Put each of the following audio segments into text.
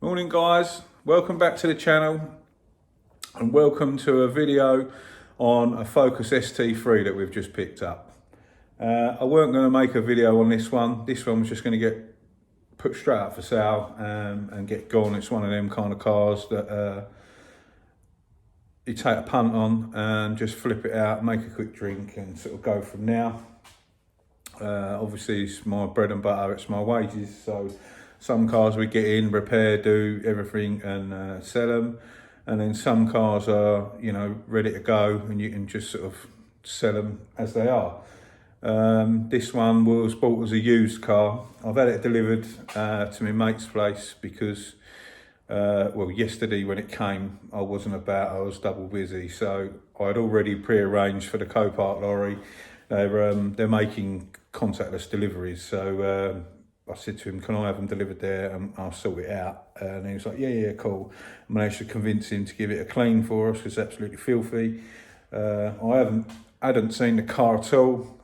Morning guys, welcome back to the channel and welcome to a video on a Focus ST3 that we've just picked up. I weren't going to make a video on this one. This one was just going to get put straight up for sale and get gone. It's one of them kind of cars that you take a punt on and just flip it out, make a quick drink and sort of go from now. Obviously it's my bread and butter, it's my wages, so some cars we get in, repair, do everything and sell them, and then some cars are, you know, ready to go and you can just sort of sell them as they are. This one was bought as a used car. I've had it delivered to my mate's place because well, yesterday when it came I wasn't about, I was double busy, so I'd already pre-arranged for the Copart lorry. They're making contactless deliveries, so I said to him, can I have them delivered there and I'll sort it out? And he was like, yeah, cool. I managed to convince him to give it a clean for us because it's absolutely filthy. I hadn't seen the car at all,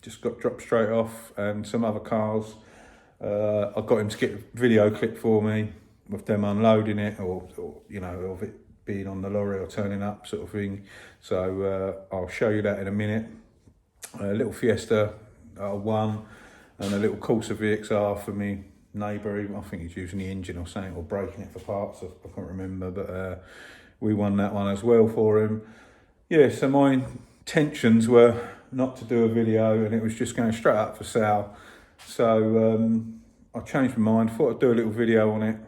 just got dropped straight off, and some other cars. I got him to get a video clip for me with them unloading it or you know, of it being on the lorry or turning up sort of thing. So I'll show you that in a minute. A little Fiesta one. And a little Corsa VXR for me neighbour. I think he's using the engine or something, or breaking it for parts, I can't remember, but we won that one as well for him. Yeah, so my intentions were not to do a video and it was just going straight up for sale. So I changed my mind, thought I'd do a little video on it.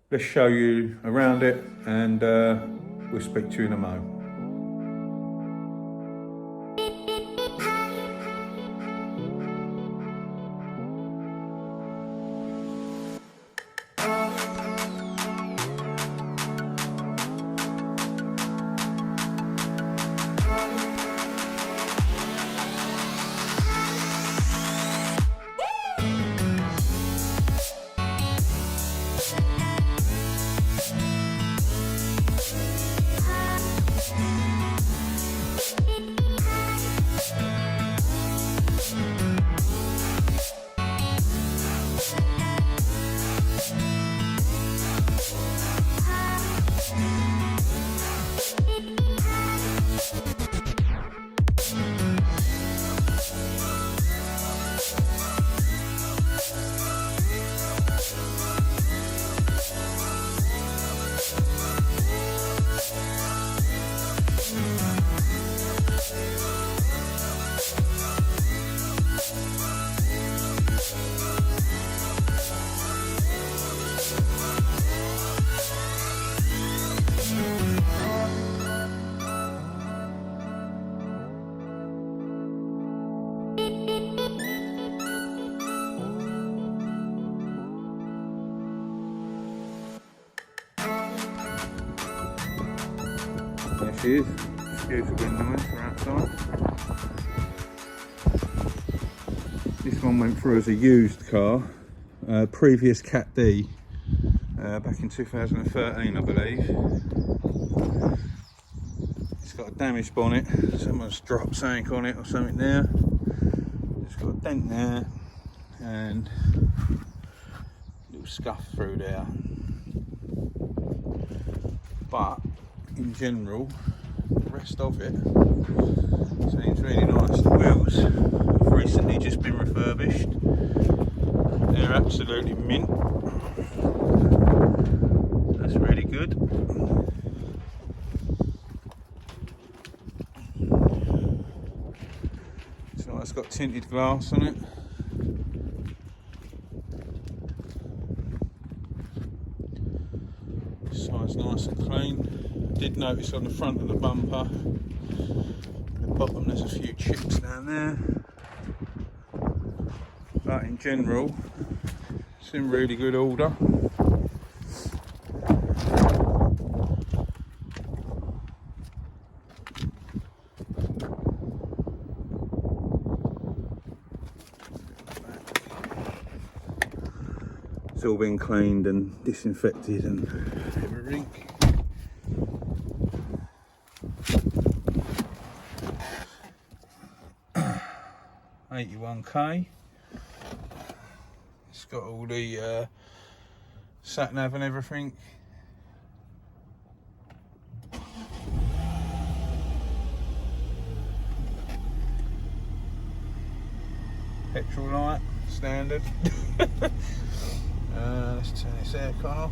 Let's show you around it and we'll speak to you in a moment. There she is. Excuse the wind noise, we're outside. This one went through as a used car, previous Cat D, back in 2013 I believe. It's got a damaged bonnet, someone's dropped something on it or something there. It's got a dent there and a little scuff through there. But in general, the rest of it seems really nice. The wheels have recently just been refurbished. They're absolutely mint. That's really good. So it's got tinted glass on it. Side's nice and clean. Did notice on the front of the bumper, the bottom, there's a few chips down there, but in general it's in really good order. It's all been cleaned and disinfected and everything. 81k. It's got all the sat nav and everything. Petrol light, standard. Let's turn this aircon off.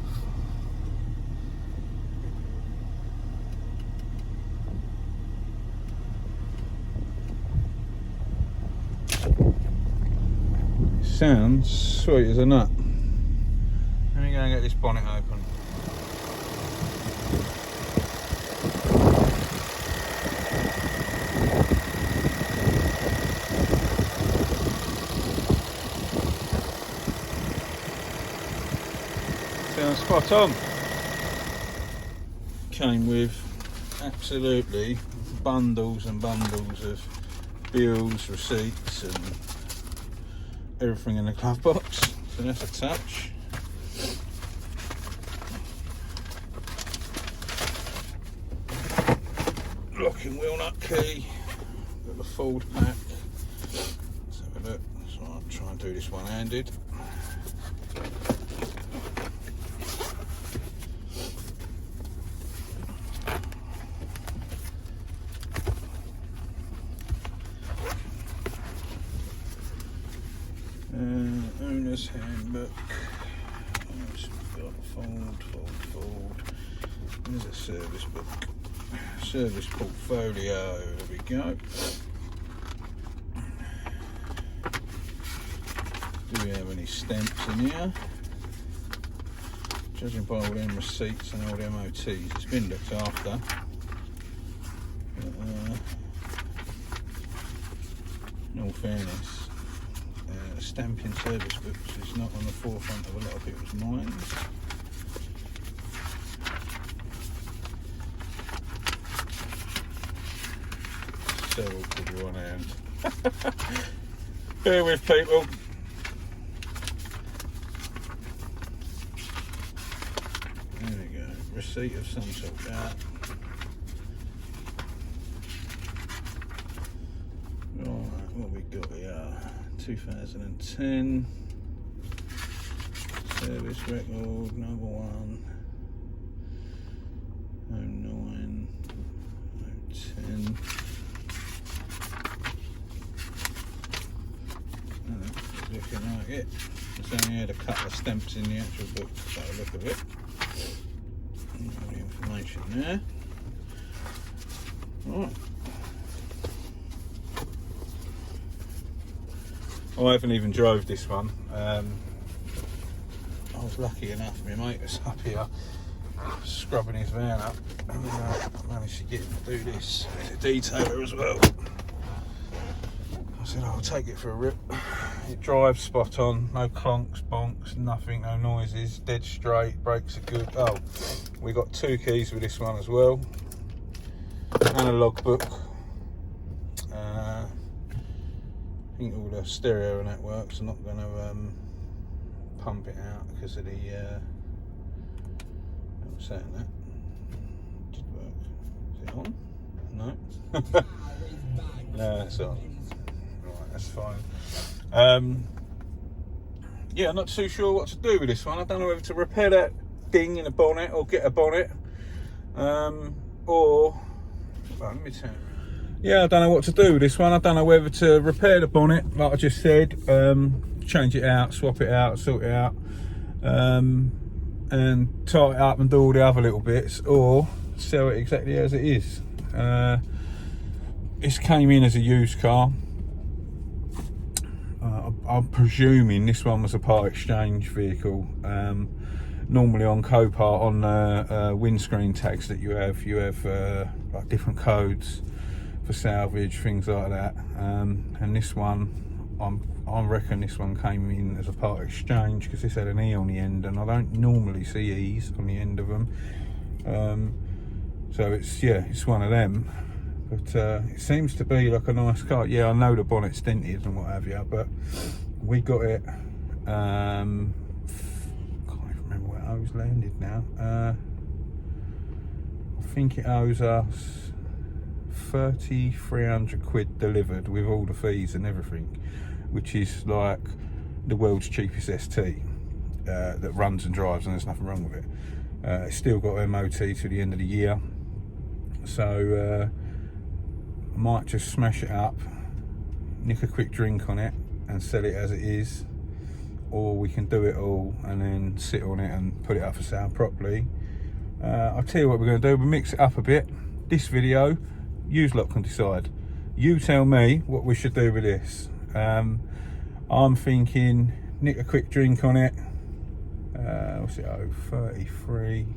Sounds sweet as a nut. Let me go and get this bonnet open. Sounds spot on. Came with absolutely bundles and bundles of bills, receipts and everything in the glove box, so that's a touch. Locking wheel nut key, got the Ford pack. Let's have a look. So I'll try and do this one-handed. Owner's handbook. So we've got Ford. There's a service book. Service portfolio. There we go. Do we have any stamps in here? Judging by all them receipts and all the MOTs, it's been looked after. In all fairness, stamping service books is not on the forefront of a lot of people's minds. Several could be one hand. Bear with people. There we go. Receipt of some sort. Right, what we got here? 2010 service record number 1, 09, 010. Looking like it. There's only had a couple of stamps in the actual book by the look of it. All the information there. Right. I haven't even drove this one. I was lucky enough, my mate was up here scrubbing his van up and I managed to get him to do this. He's a detailer as well. I said, I'll take it for a rip. It drives spot on, no clonks, bonks, nothing, no noises, dead straight, brakes are good. Oh, we got 2 keys with this one as well, and a logbook. I think all the stereo and that works. I'm not going to pump it out because of the. I'm saying that. Did work. Is it on? No. No, it's on. Right, that's fine. Yeah, I'm not too sure what to do with this one. I don't know whether to repair that ding in the bonnet or get a bonnet, or well, let me tell you. Yeah, I don't know what to do with this one. I don't know whether to repair the bonnet, like I just said, change it out, swap it out, sort it out, and tie it up and do all the other little bits, or sell it exactly as it is. This came in as a used car. I'm presuming this one was a part exchange vehicle. Normally on Copart, on windscreen tags that you have like different codes for salvage, things like that, and this one, I reckon this one came in as a part exchange because this had an E on the end, and I don't normally see E's on the end of them, so it's one of them. But it seems to be like a nice car. Yeah, I know the bonnet's dented and what have you, but we got it. I can't even remember where it owes landed now. I think it owes us 3,300 quid delivered with all the fees and everything, which is like the world's cheapest ST. that runs and drives, and there's nothing wrong with it. It's still got MOT to the end of the year, so I might just smash it up, nick a quick drink on it and sell it as it is, or we can do it all and then sit on it and put it up for sale properly. I'll tell you what we're going to do. We'll mix it up a bit. This video, you lot can decide. You tell me what we should do with this. I'm thinking nick a quick drink on it. What's it, 33,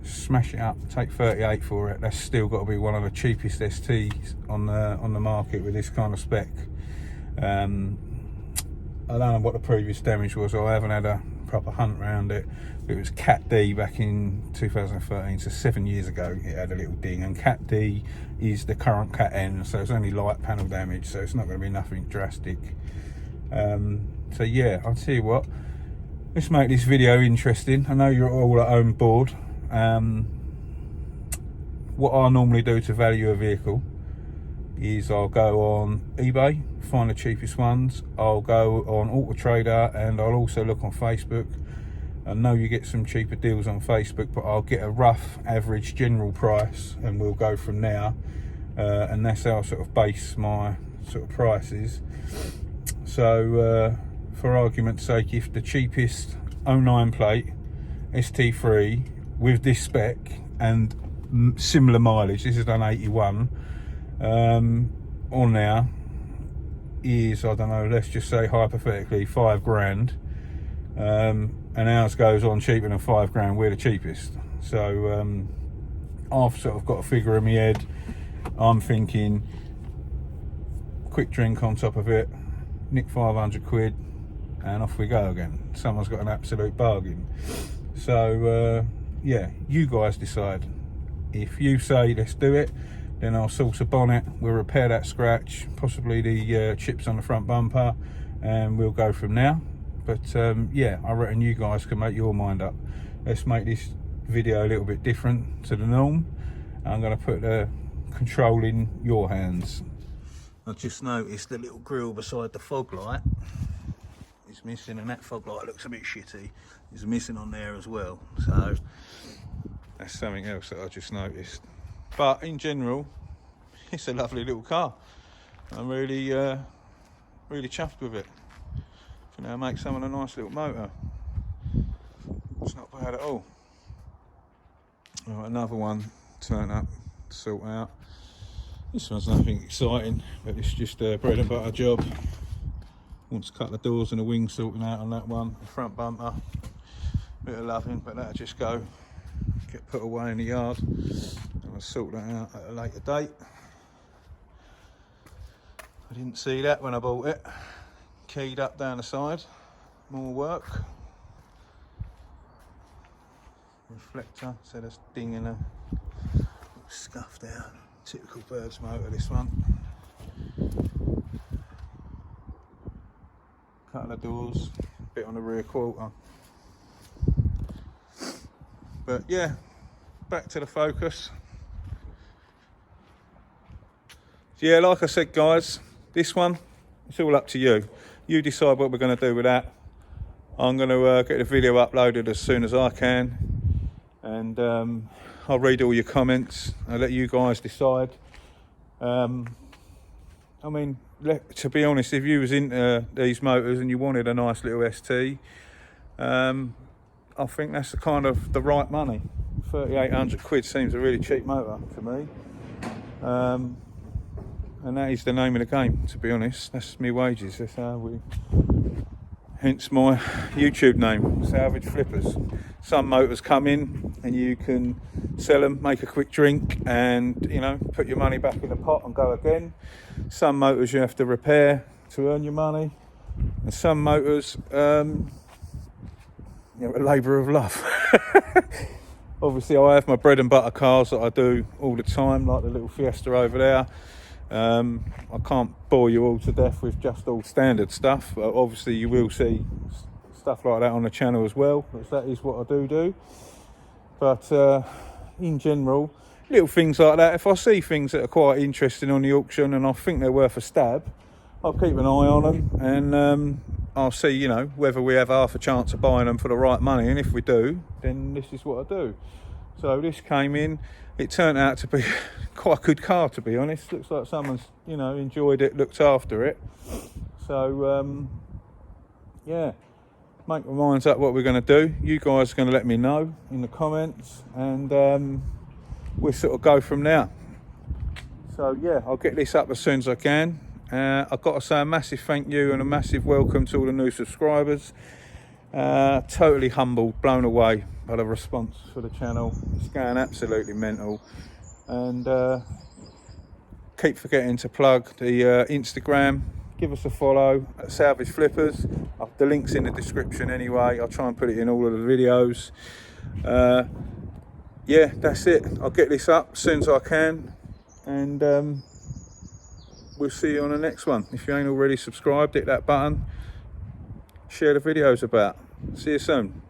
smash it up, take 38 for it. That's still got to be one of the cheapest STs on the market with this kind of spec. I don't know what the previous damage was. I haven't had a proper hunt around it. It was Cat D back in 2013, so 7 years ago it had a little ding, and Cat D is the current Cat N, so it's only light panel damage, so it's not going to be nothing drastic. So yeah, I'll tell you what, let's make this video interesting. I know you're all at home bored. What I normally do to value a vehicle is I'll go on eBay, find the cheapest ones. I'll go on Auto Trader, and I'll also look on Facebook. I know you get some cheaper deals on Facebook, but I'll get a rough average general price and we'll go from there. And that's how I sort of base my sort of prices. So for argument's sake, if the cheapest 09 plate ST3 with this spec and similar mileage, this is done 81, on there is, I don't know, let's just say hypothetically £5 grand, and ours goes on cheaper than £5 grand, we're the cheapest. So I've sort of got a figure in my head. I'm thinking quick drink on top of it, nick 500 quid and off we go again. Someone's got an absolute bargain. So yeah, you guys decide. If you say let's do it, then I'll source a bonnet, we'll repair that scratch, possibly the chips on the front bumper, and we'll go from there. But yeah, I reckon you guys can make your mind up. Let's make this video a little bit different to the norm. I'm going to put the control in your hands. I just noticed the little grill beside the fog light is missing, and that fog light looks a bit shitty. It's missing on there as well. So that's something else that I just noticed. But in general, it's a lovely little car. I'm really really chuffed with it. For now, make someone a nice little motor. It's not bad at all. Right, another one turn up to sort out. This one's nothing exciting, but it's just a bread and butter job. Wants a couple of doors and a wing sorting out on that one. The front bumper, bit of loving, but that'll just go get put away in the yard, and I'll sort that out at a later date. I didn't see that when I bought it. Keyed up down the side, more work. Reflector, so that's dinging a scuff there. Typical Birds motor, this one. Couple of doors, bit on the rear quarter. But yeah, back to the Focus. So yeah, like I said guys, this one, it's all up to you. You decide what we're going to do with that. I'm going to get the video uploaded as soon as I can, and I'll read all your comments. I'll let you guys decide. I mean, to be honest, if you was into these motors and you wanted a nice little ST, I think that's the right money. 3,800 quid seems a really cheap motor to me. And that is the name of the game, to be honest. That's me wages. That's how we, hence my YouTube name, Salvage Flippers. Some motors come in and you can sell them, make a quick drink, and you know, put your money back in the pot and go again. Some motors you have to repair to earn your money, and some motors a labour of love. Obviously I have my bread and butter cars that I do all the time, like the little Fiesta over there. I can't bore you all to death with just all standard stuff, but obviously you will see stuff like that on the channel as well, because that is what I do. But in general, little things like that, if I see things that are quite interesting on the auction and I think they're worth a stab, I'll keep an eye on them, and I'll see, you know, whether we have half a chance of buying them for the right money, and if we do, then this is what I do. So this came in, it turned out to be quite a good car, to be honest. Looks like someone's, you know, enjoyed it, looked after it. So yeah, make my minds up what we're going to do. You guys are going to let me know in the comments, and we'll sort of go from there. So yeah, I'll get this up as soon as I can. I've got to say a massive thank you and a massive welcome to all the new subscribers. Totally humbled, blown away by the response for the channel. It's going absolutely mental. And keep forgetting to plug the Instagram. Give us a follow at Salvage Flippers. The link's in the description anyway. I'll try and put it in all of the videos. Yeah, that's it. I'll get this up as soon as I can, and we'll see you on the next one. If you ain't already subscribed, hit that button, share the videos about. See you soon.